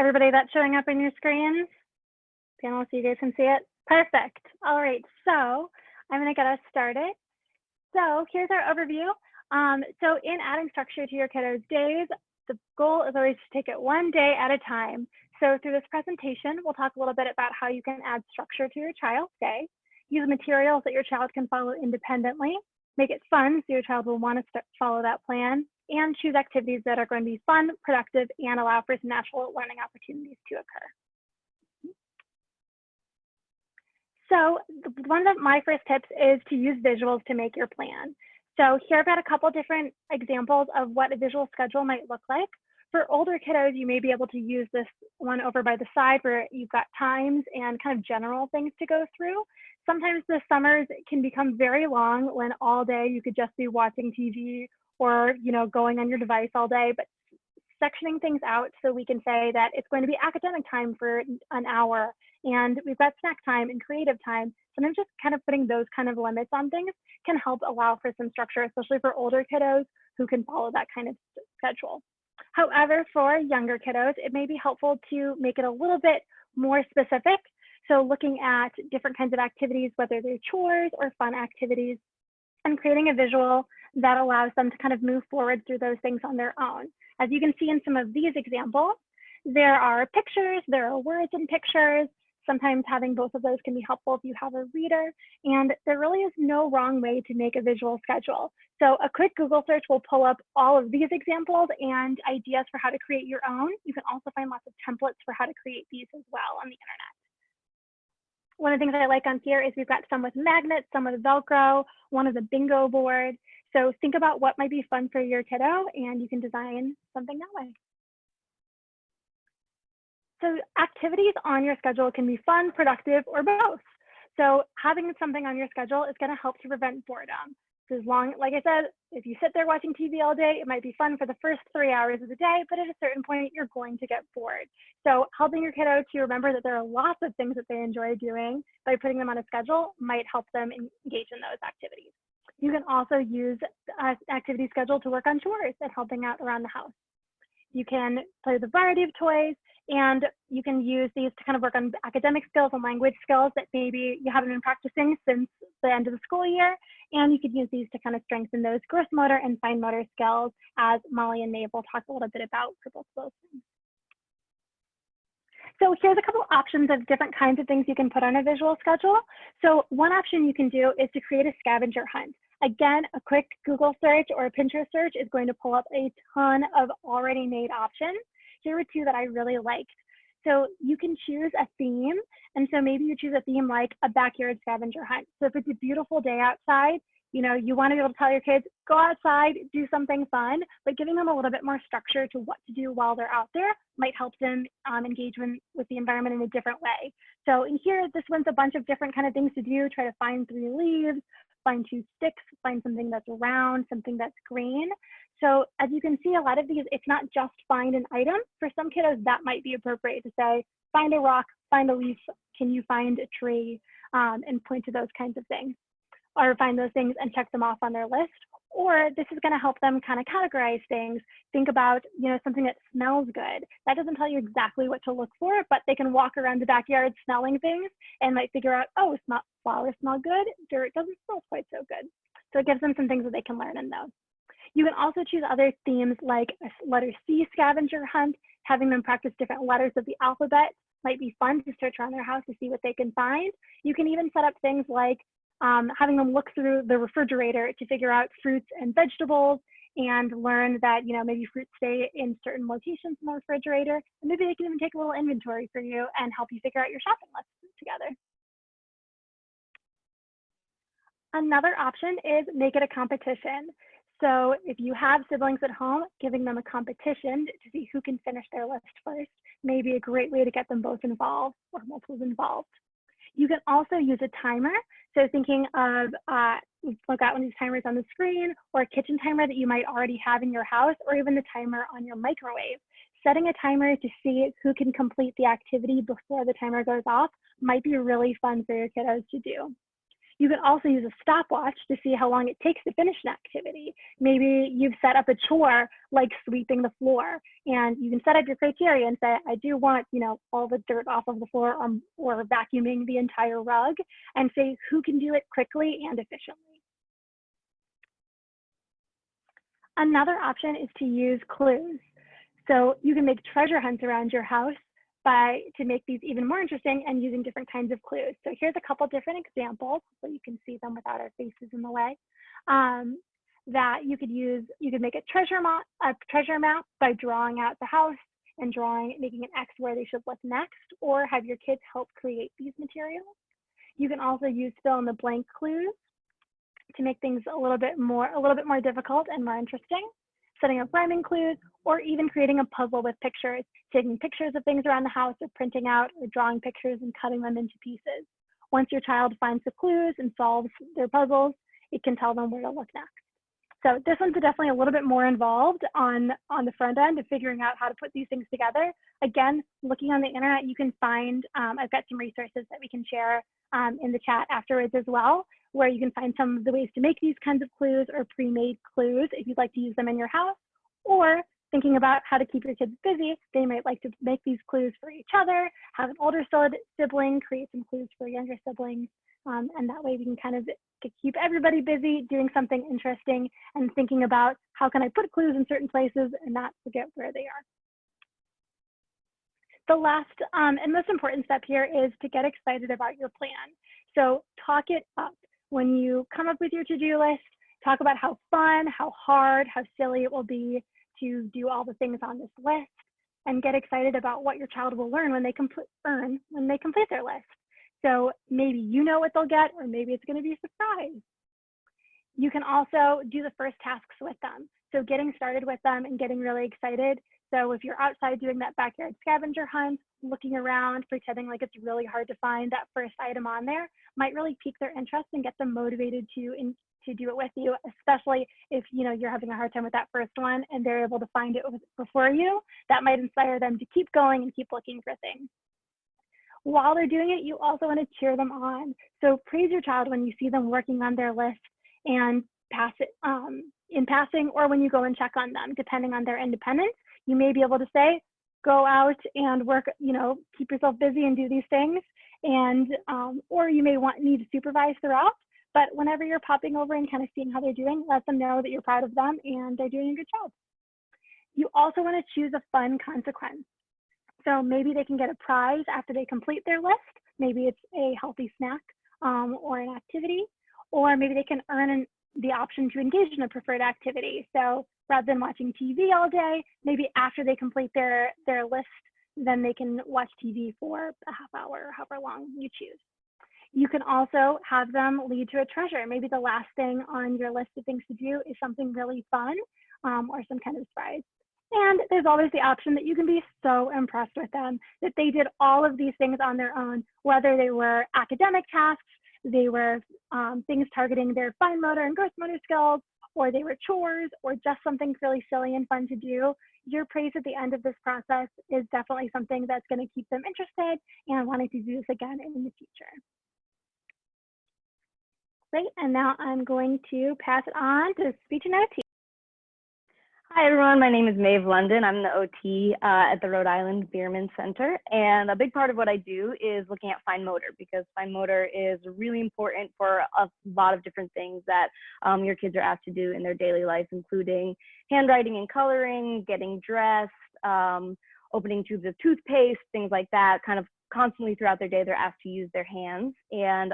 Everybody that's showing up on your screens? Panel, so you guys can see it? Perfect. All right, so I'm gonna get us started. So here's our overview. So in adding structure to your kiddos' days, the goal is always to take it one day at a time. So through this presentation, we'll talk a little bit about how you can add structure to your child's day, use materials that your child can follow independently, make it fun so your child will want to follow that plan, and choose activities that are going to be fun, productive, and allow for some natural learning opportunities to occur. So one of my first tips is to use visuals to make your plan. So here I've got a couple different examples of what a visual schedule might look like. For older kiddos, you may be able to use this one over by the side where you've got times and kind of general things to go through. Sometimes the summers can become very long when all day you could just be watching TV or going on your device all day, but sectioning things out so we can say that it's going to be academic time for an hour and we've got snack time and creative time. Sometimes just kind of putting those kind of limits on things can help allow for some structure, especially for older kiddos who can follow that kind of schedule. However, for younger kiddos, it may be helpful to make it a little bit more specific. So looking at different kinds of activities, whether they're chores or fun activities, and creating a visual that allows them to kind of move forward through those things on their own. As you can see in some of these examples, there are pictures, there are words in pictures. Sometimes having both of those can be helpful if you have a reader, and there really is no wrong way to make a visual schedule. So a quick Google search will pull up all of these examples and ideas for how to create your own. You can also find lots of templates for how to create these as well on the internet. One of the things I like on here is we've got some with magnets, some with Velcro, one is a bingo board. So think about what might be fun for your kiddo and you can design something that way. So activities on your schedule can be fun, productive, or both. So having something on your schedule is going to help to prevent boredom. So as long, like I said, if you sit there watching TV all day, it might be fun for the first 3 hours of the day, but at a certain point, you're going to get bored. So helping your kiddo to remember that there are lots of things that they enjoy doing by putting them on a schedule might help them engage in those activities. You can also use an activity schedule to work on chores and helping out around the house. You can play with a variety of toys, and you can use these to kind of work on academic skills and language skills that maybe you haven't been practicing since the end of the school year. And you could use these to kind of strengthen those gross motor and fine motor skills, as Molly and Maeve will talk a little bit about for both of those things. So here's a couple options of different kinds of things you can put on a visual schedule. So one option you can do is to create a scavenger hunt. Again, a quick Google search or a Pinterest search is going to pull up a ton of already made options. Here are two that I really liked. So you can choose a theme. And so maybe you choose a theme like a backyard scavenger hunt. So if it's a beautiful day outside, you want to be able to tell your kids, go outside, do something fun, but giving them a little bit more structure to what to do while they're out there might help them engage with the environment in a different way. So in here, this one's a bunch of different kind of things to do. Try to find 3 leaves, find 2 sticks, find something that's round, something that's green. So as you can see, a lot of these, it's not just find an item. For some kiddos, that might be appropriate to say, find a rock, find a leaf, can you find a tree, and point to those kinds of things. Or find those things and check them off on their list. Or this is going to help them kind of categorize things. Think about, something that smells good. That doesn't tell you exactly what to look for, but they can walk around the backyard smelling things and might figure out, oh, flowers smell good, dirt doesn't smell quite so good. So it gives them some things that they can learn in those. You can also choose other themes like a letter C scavenger hunt. Having them practice different letters of the alphabet might be fun to search around their house to see what they can find. You can even set up things like having them look through the refrigerator to figure out fruits and vegetables and learn that, maybe fruits stay in certain locations in the refrigerator. And maybe they can even take a little inventory for you and help you figure out your shopping list together. Another option is make it a competition. So if you have siblings at home, giving them a competition to see who can finish their list first may be a great way to get them both involved or multiples involved. You can also use a timer. So thinking of, we've got one of these timers on the screen, or a kitchen timer that you might already have in your house, or even the timer on your microwave. Setting a timer to see who can complete the activity before the timer goes off might be really fun for your kiddos to do. You can also use a stopwatch to see how long it takes to finish an activity. Maybe you've set up a chore like sweeping the floor, and you can set up your criteria and say, I do want, all the dirt off of the floor, or vacuuming the entire rug, and say who can do it quickly and efficiently. Another option is to use clues. So you can make treasure hunts around your house to make these even more interesting and using different kinds of clues. So here's a couple different examples so you can see them without our faces in the way. That you could use. You could make a treasure map by drawing out the house and making an X where they should look next, or have your kids help create these materials. You can also use fill in the blank clues to make things a little bit more difficult and more interesting, setting up rhyming clues, or even creating a puzzle with pictures, taking pictures of things around the house or printing out or drawing pictures and cutting them into pieces. Once your child finds the clues and solves their puzzles, it can tell them where to look next. So this one's definitely a little bit more involved on the front end of figuring out how to put these things together. Again, looking on the internet, you can find, I've got some resources that we can share in the chat afterwards as well, where you can find some of the ways to make these kinds of clues or pre-made clues if you'd like to use them in your house, or thinking about how to keep your kids busy. They might like to make these clues for each other, have an older sibling create some clues for younger siblings, and that way we can kind of keep everybody busy doing something interesting and thinking about how can I put clues in certain places and not forget where they are. The last and most important step here is to get excited about your plan. So talk it up. When you come up with your to-do list, talk about how fun, how hard, how silly it will be to do all the things on this list, and get excited about what your child will learn when they complete their list. So maybe you know what they'll get, or maybe it's going to be a surprise. You can also do the first tasks with them. So getting started with them and getting really excited. So if you're outside doing that backyard scavenger hunt, looking around, pretending like it's really hard to find that first item on there, might really pique their interest and get them motivated to do it with you, especially if you're having a hard time with that first one and they're able to find it before you. That might inspire them to keep going and keep looking for things. While they're doing it, you also want to cheer them on. So praise your child when you see them working on their list and pass it in passing, or when you go and check on them, depending on their independence. You may be able to say, go out and work, keep yourself busy and do these things. And, or you may need to supervise throughout, but whenever you're popping over and kind of seeing how they're doing, let them know that you're proud of them and they're doing a good job. You also want to choose a fun consequence. So maybe they can get a prize after they complete their list. Maybe it's a healthy snack or an activity, or maybe they can earn the option to engage in a preferred activity. So rather than watching TV all day, maybe after they complete their list, then they can watch TV for a half hour or however long you choose. You can also have them lead to a treasure. Maybe the last thing on your list of things to do is something really fun or some kind of surprise. And there's always the option that you can be so impressed with them that they did all of these things on their own, whether they were academic tasks, they were things targeting their fine motor and gross motor skills, or they were chores, or just something really silly and fun to do. Your praise at the end of this process is definitely something that's going to keep them interested and wanting to do this again in the future. Great, and now I'm going to pass it on to speech and OT. Hi everyone, my name is Maeve London. I'm the OT at the Rhode Island Bierman Center, and a big part of what I do is looking at fine motor, because fine motor is really important for a lot of different things that your kids are asked to do in their daily life, including handwriting and coloring, getting dressed, opening tubes of toothpaste, things like that. Kind of constantly throughout their day, they're asked to use their hands. And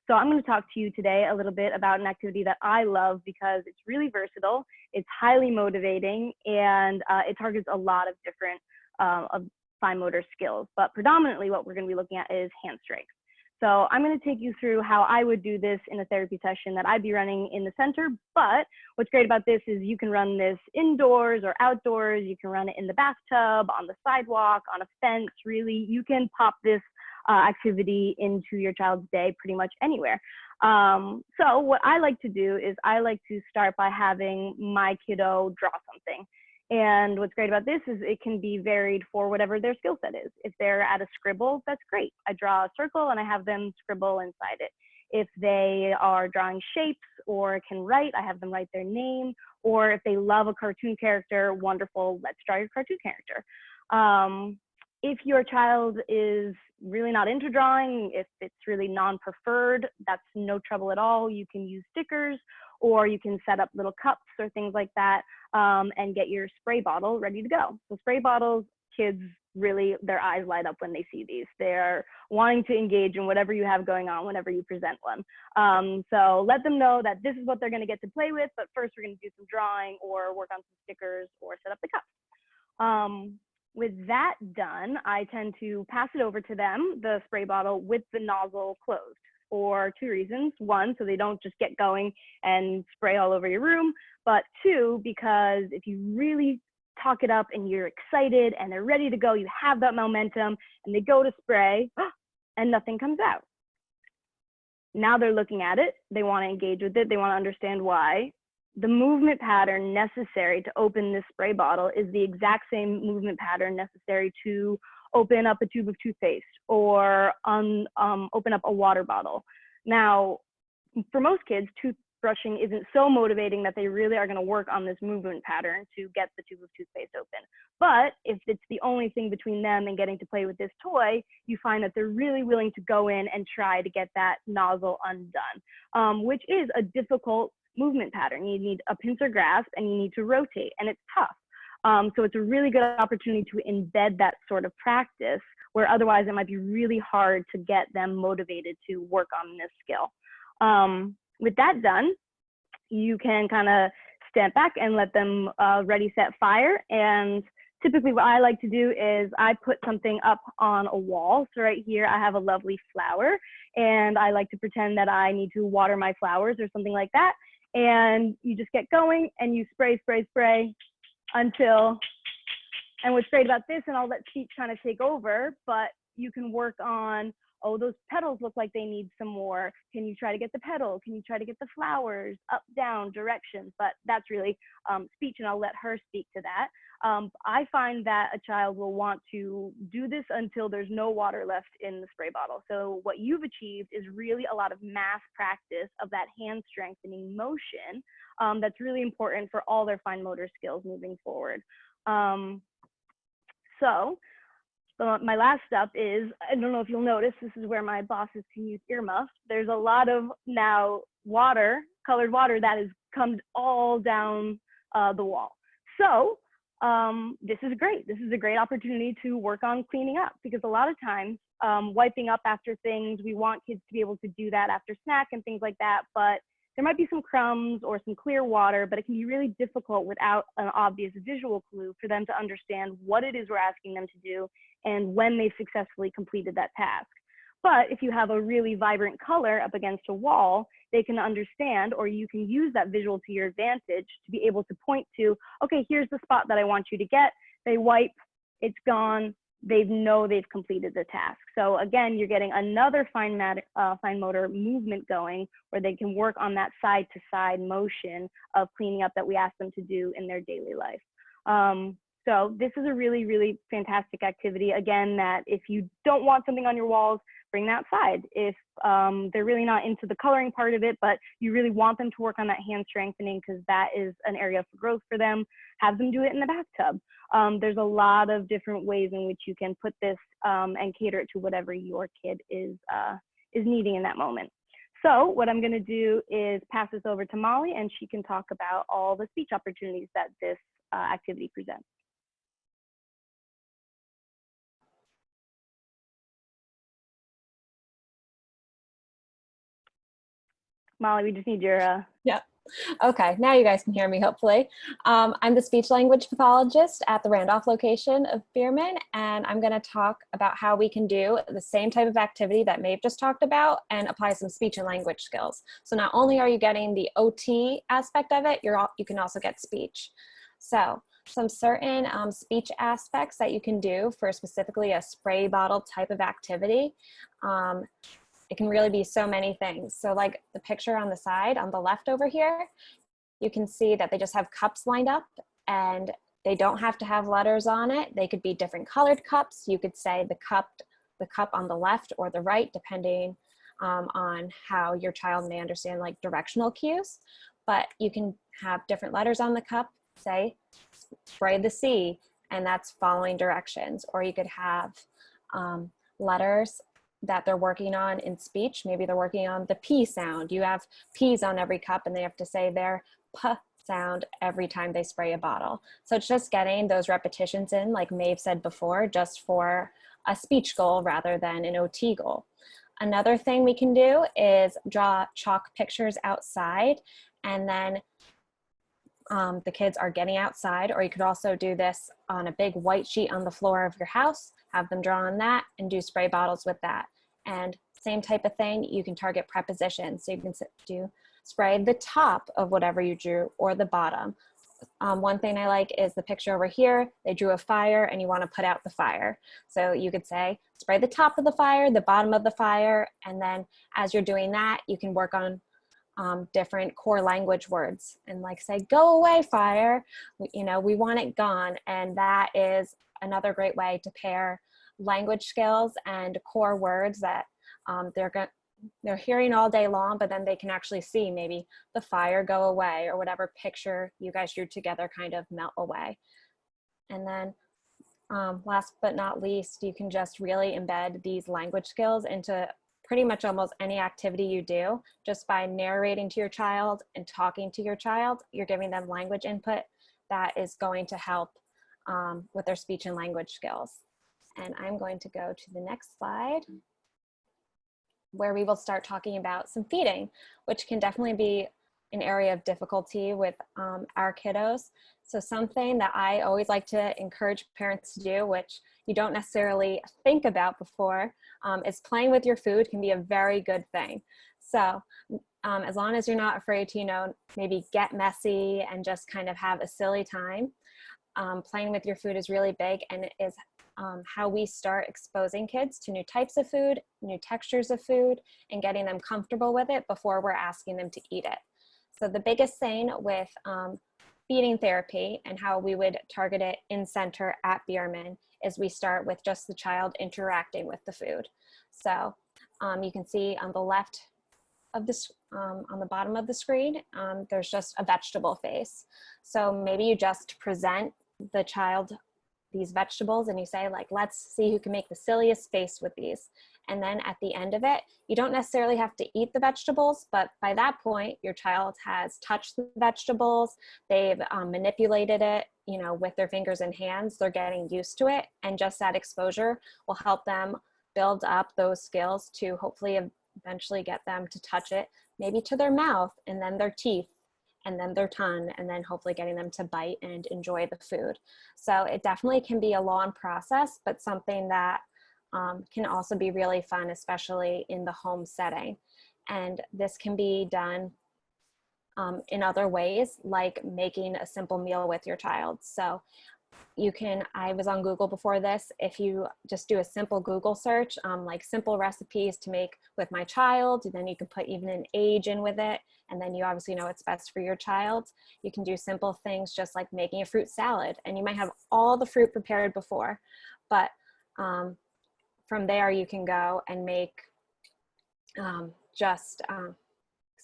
so I'm going to talk to you today a little bit about an activity that I love because it's really versatile, it's highly motivating, and it targets a lot of different of fine motor skills. But predominantly what we're going to be looking at is hand strength. So I'm going to take you through how I would do this in a therapy session that I'd be running in the center. But what's great about this is you can run this indoors or outdoors. You can run it in the bathtub, on the sidewalk, on a fence. Really, you can pop this activity into your child's day pretty much anywhere. So what I like to do is I like to start by having my kiddo draw something. And what's great about this is it can be varied for whatever their skill set is. If they're at a scribble, that's great. I draw a circle and I have them scribble inside it. If they are drawing shapes or can write, I have them write their name. Or if they love a cartoon character, wonderful, let's draw your cartoon character. If your child is really not into drawing, if it's really non-preferred, that's no trouble at all. You can use stickers, or you can set up little cups or things like that, and get your spray bottle ready to go. So spray bottles, kids really, their eyes light up when they see these. They're wanting to engage in whatever you have going on whenever you present one. So let them know that this is what they're going to get to play with, but first we're going to do some drawing or work on some stickers or set up the cups. With that done, I tend to pass it over to them, the spray bottle, with the nozzle closed, for two reasons. One, so they don't just get going and spray all over your room, but two, because if you really talk it up and you're excited and they're ready to go, you have that momentum, and they go to spray and nothing comes out. Now they're looking at it, they want to engage with it, they want to understand why. The movement pattern necessary to open this spray bottle is the exact same movement pattern necessary to open up a tube of toothpaste or open up a water bottle. Now, for most kids, toothbrushing isn't so motivating that they really are going to work on this movement pattern to get the tube of toothpaste open. But if it's the only thing between them and getting to play with this toy, you find that they're really willing to go in and try to get that nozzle undone, which is a difficult movement pattern. You need a pincer grasp and you need to rotate, and it's tough. So it's a really good opportunity to embed that sort of practice, where otherwise it might be really hard to get them motivated to work on this skill. With that done, you can kind of step back and let them ready, set, fire. And typically what I like to do is I put something up on a wall. So right here, I have a lovely flower, and I like to pretend that I need to water my flowers or something like that. And you just get going and you spray, spray, spray until, and what's great about this, and I'll let speech kind of take over, but you can work on, oh, those petals look like they need some more. Can you try to get the petal? Can you try to get the flowers? Up, down, directions. But that's really speech, and I'll let her speak to that. I find that a child will want to do this until there's no water left in the spray bottle. So what you've achieved is really a lot of mass practice of that hand strengthening motion that's really important for all their fine motor skills moving forward. So my last step is, I don't know if you'll notice, this is where my bosses can use earmuffs. There's a lot of now water, colored water, that has come all down the wall. So this is great. This is a great opportunity to work on cleaning up, because a lot of times wiping up after things, we want kids to be able to do that after snack and things like that, but there might be some crumbs or some clear water, but it can be really difficult without an obvious visual clue for them to understand what it is we're asking them to do and when they successfully completed that task. But if you have a really vibrant color up against a wall, they can understand, or you can use that visual to your advantage to be able to point to, okay, here's the spot that I want you to get. They wipe, it's gone. They know they've completed the task. So again, you're getting another fine motor movement going, where they can work on that side to side motion of cleaning up that we ask them to do in their daily life. So this is a really, really fantastic activity. Again, that if you don't want something on your walls, bring that outside. If they're really not into the coloring part of it, but you really want them to work on that hand strengthening, because that is an area for growth for them, have them do it in the bathtub. There's a lot of different ways in which you can put this and cater it to whatever your kid is needing in that moment. So what I'm going to do is pass this over to Molly, and she can talk about all the speech opportunities that this activity presents. Molly, we just need your... Yeah. Okay, now you guys can hear me, hopefully. I'm the speech language pathologist at the Randolph location of Bierman, and I'm going to talk about how we can do the same type of activity that Maeve just talked about and apply some speech and language skills. So not only are you getting the OT aspect of it, you can also get speech. So some certain speech aspects that you can do for specifically a spray bottle type of activity. It can really be so many things. So like the picture on the side, on the left over here, you can see that they just have cups lined up, and they don't have to have letters on it. They could be different colored cups. You could say the cup on the left or the right, depending on how your child may understand like directional cues, but you can have different letters on the cup, say spray the C, and that's following directions. Or you could have letters that they're working on in speech. Maybe they're working on the P sound. You have P's on every cup and they have to say their P sound every time they spray a bottle. So it's just getting those repetitions in, like Maeve said before, just for a speech goal rather than an OT goal. Another thing we can do is draw chalk pictures outside, and then the kids are getting outside, or you could also do this on a big white sheet on the floor of your house, have them draw on that and do spray bottles with that. And same type of thing, you can target prepositions. So you can do spray the top of whatever you drew or the bottom. One thing I like is the picture over here. They drew a fire and you want to put out the fire. So you could say, spray the top of the fire, the bottom of the fire. And then as you're doing that, you can work on different core language words and like say, go away fire, you know, we want it gone. And that is another great way to pair language skills and core words that they're hearing all day long, but then they can actually see maybe the fire go away or whatever picture you guys drew together kind of melt away. And then last but not least, you can just really embed these language skills into pretty much almost any activity you do. Just by narrating to your child and talking to your child, you're giving them language input that is going to help with their speech and language skills. And I'm going to go to the next slide, where we will start talking about some feeding, which can definitely be an area of difficulty with our kiddos. So something that I always like to encourage parents to do, which you don't necessarily think about before, is playing with your food can be a very good thing. So as long as you're not afraid to, you know, maybe get messy and just kind of have a silly time, playing with your food is really big, and it is how we start exposing kids to new types of food, new textures of food, and getting them comfortable with it before we're asking them to eat it. So the biggest thing with feeding therapy and how we would target it in center at Bierman is we start with just the child interacting with the food. So you can see on the left of this, on the bottom of the screen, there's just a vegetable face. So maybe you just present the child these vegetables and you say, like, let's see who can make the silliest face with these. And then at the end of it, you don't necessarily have to eat the vegetables, but by that point, your child has touched the vegetables, they've manipulated it, you know, with their fingers and hands, they're getting used to it. And just that exposure will help them build up those skills to hopefully eventually get them to touch it, maybe to their mouth and then their teeth, and then their tongue, and then hopefully getting them to bite and enjoy the food. So it definitely can be a long process, but something that can also be really fun, especially in the home setting. And this can be done in other ways, like making a simple meal with your child. So you can, I was on Google before this, if you just do a simple Google search, like simple recipes to make with my child, then you can put even an age in with it, and then you obviously know what's best for your child. You can do simple things just like making a fruit salad, and you might have all the fruit prepared before, but from there you can go and make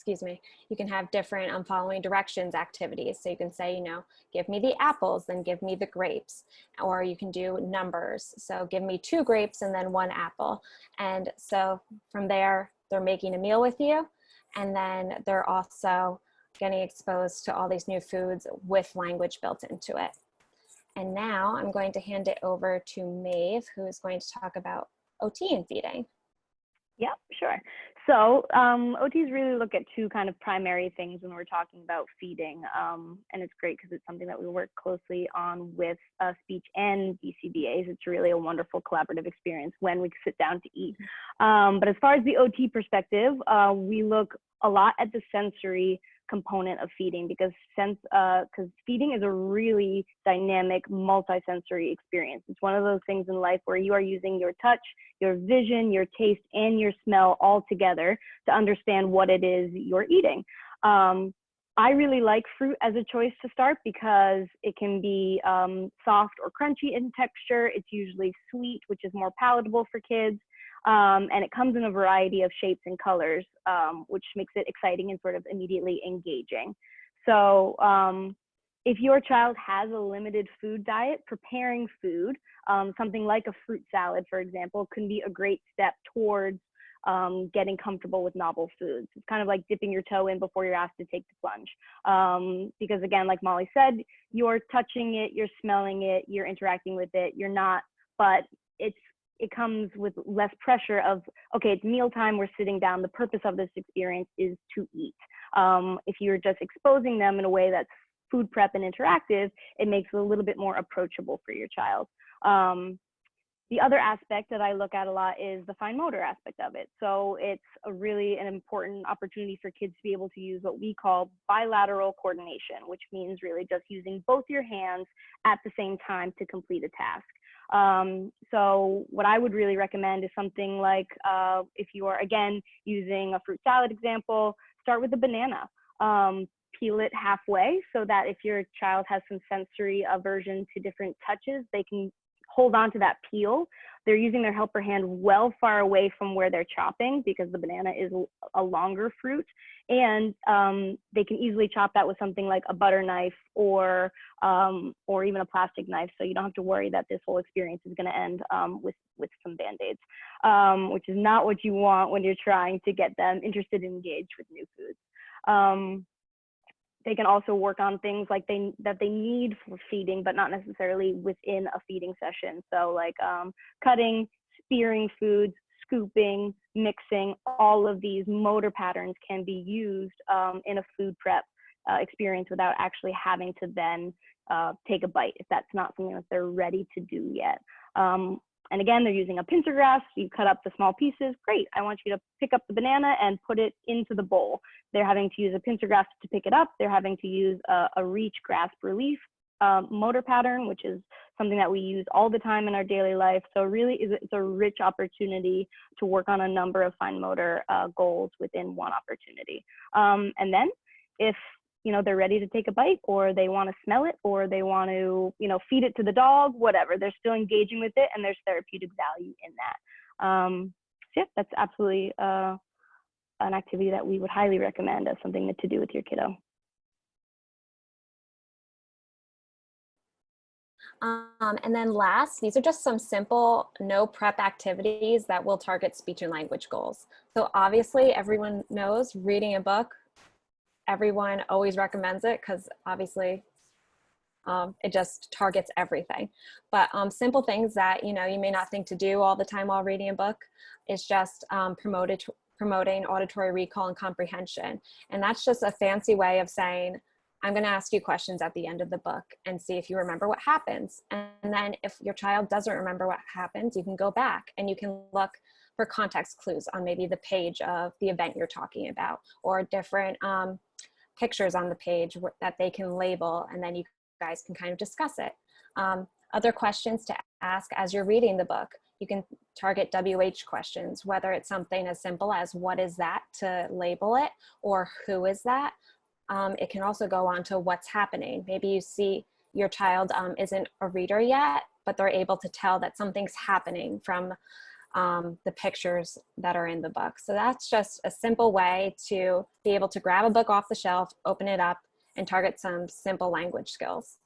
you can have different following directions activities. So you can say, you know, give me the apples, then give me the grapes, or you can do numbers. So give me 2 grapes and then 1 apple. And so from there, they're making a meal with you. And then they're also getting exposed to all these new foods with language built into it. And now I'm going to hand it over to Maeve, who is going to talk about OT and feeding. Yep, sure. So OTs really look at 2 kind of primary things when we're talking about feeding. And it's great because it's something that we work closely on with speech and BCBAs. It's really a wonderful collaborative experience when we sit down to eat. But as far as the OT perspective, we look a lot at the sensory component of feeding, because feeding is a really dynamic multisensory experience. It's one of those things in life where you are using your touch, your vision, your taste, and your smell all together to understand what it is you're eating. I really like fruit as a choice to start because it can be soft or crunchy in texture. It's usually sweet, which is more palatable for kids. And it comes in a variety of shapes and colors, which makes it exciting and sort of immediately engaging. So if your child has a limited food diet, preparing food, something like a fruit salad, for example, can be a great step towards getting comfortable with novel foods. It's kind of like dipping your toe in before you're asked to take the plunge. Because again, like Molly said, you're touching it, you're smelling it, you're interacting with it, you're not, but it comes with less pressure of, okay, it's mealtime, we're sitting down, the purpose of this experience is to eat. If you're just exposing them in a way that's food prep and interactive, it makes it a little bit more approachable for your child. The other aspect that I look at a lot is the fine motor aspect of it. So it's an important opportunity for kids to be able to use what we call bilateral coordination, which means really just using both your hands at the same time to complete a task. So what I would really recommend is something like, if you are, again, using a fruit salad example, start with a banana. Peel it halfway so that if your child has some sensory aversion to different touches, they can hold on to that peel. They're using their helper hand well far away from where they're chopping because the banana is a longer fruit, and they can easily chop that with something like a butter knife or even a plastic knife, so you don't have to worry that this whole experience is going to end with some band-aids, which is not what you want when you're trying to get them interested and engaged with new foods. They can also work on things like that they need for feeding, but not necessarily within a feeding session. So like cutting, spearing foods, scooping, mixing, all of these motor patterns can be used in a food prep experience without actually having to then take a bite if that's not something that they're ready to do yet. And again, they're using a pincer grasp. You cut up the small pieces. Great. I want you to pick up the banana and put it into the bowl. They're having to use a pincer grasp to pick it up. They're having to use a reach, grasp, release motor pattern, which is something that we use all the time in our daily life. So really, it's a rich opportunity to work on a number of fine motor goals within one opportunity. And then if they're ready to take a bite, or they want to smell it, or they want to, feed it to the dog, whatever, they're still engaging with it and there's therapeutic value in that. So yeah, that's absolutely an activity that we would highly recommend as something to do with your kiddo. And then last, these are just some simple no prep activities that will target speech and language goals. So obviously everyone knows reading a book. Everyone always recommends it because obviously it just targets everything. But simple things that you may not think to do all the time while reading a book is just promoting auditory recall and comprehension. And that's just a fancy way of saying, I'm going to ask you questions at the end of the book and see if you remember what happens. And then if your child doesn't remember what happens, you can go back and you can look for context clues on maybe the page of the event you're talking about, or different pictures on the page that they can label, and then you guys can kind of discuss it. Other questions to ask as you're reading the book, you can target WH questions, whether it's something as simple as what is that to label it, or who is that. It can also go on to what's happening. Maybe you see your child isn't a reader yet, but they're able to tell that something's happening from the pictures that are in the book. So that's just a simple way to be able to grab a book off the shelf, open it up, and target some simple language skills.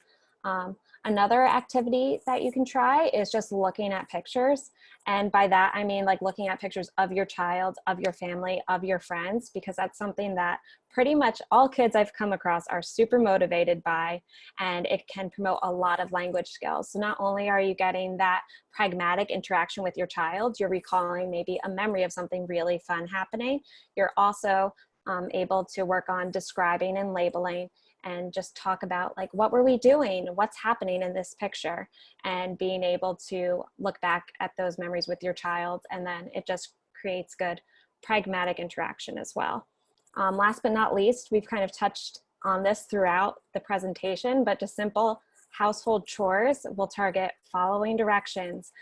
Another activity that you can try is just looking at pictures. And by that, I mean like looking at pictures of your child, of your family, of your friends, because that's something that pretty much all kids I've come across are super motivated by, and it can promote a lot of language skills. So not only are you getting that pragmatic interaction with your child, you're recalling maybe a memory of something really fun happening. You're also able to work on describing and labeling, and just talk about like, what were we doing? What's happening in this picture? And being able to look back at those memories with your child. And then it just creates good pragmatic interaction as well. Last but not least, we've kind of touched on this throughout the presentation, but just simple Household chores will target following directions,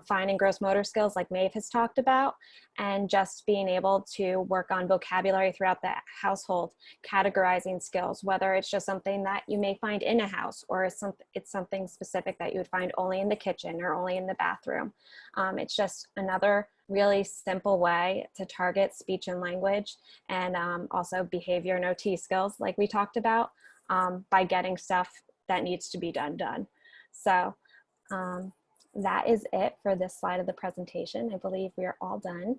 fine and gross motor skills like Maeve has talked about, and just being able to work on vocabulary throughout the household, categorizing skills, whether it's just something that you may find in a house or it's something specific that you would find only in the kitchen or only in the bathroom. It's just another really simple way to target speech and language, and also behavior and OT skills like we talked about, by getting stuff that needs to be done. So that is it for this slide of the presentation. I believe we are all done.